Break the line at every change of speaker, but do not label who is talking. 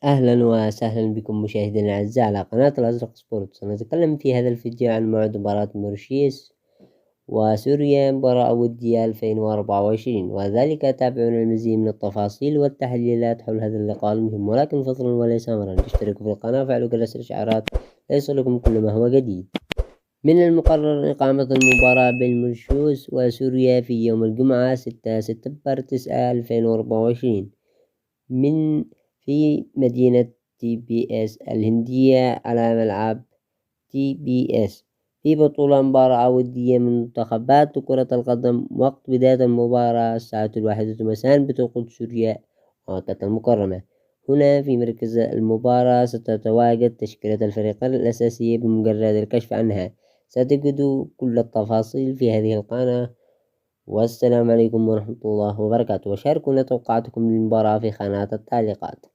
أهلا وسهلا بكم مشاهدينا الأعزاء على قناة الأزرق سبورت. سنتكلم في هذا الفيديو عن موعد مباراة موريشيوس وسوريا، مباراة ودية 2024، وذلك تابعون المزيد من التفاصيل والتحليلات حول هذا اللقاء المهم. ولكن فضلا وليس أمرا، اشتركوا في القناة وفعلوا جرس الإشعارات ليصلكم كل ما هو جديد. من المقرر إقامة المباراة بين موريشيوس وسوريا في يوم الجمعة 6 سبتمبر 9 2024 من في مدينة تي بي اس الهندية على ملعب تي بي اس في بطولة مباراة ودية من منتخبات كرة القدم. وقت بداية المباراة الساعة 1 مساء بتوقيت سوريا مكة المكرمة. هنا في مركز المباراة ستتواجد تشكيلة الفريقين الأساسية بمجرد الكشف عنها. ستجد كل التفاصيل في هذه القناة. والسلام عليكم ورحمة الله وبركاته، وشاركونا توقعاتكم للمباراة في خانات التعليقات.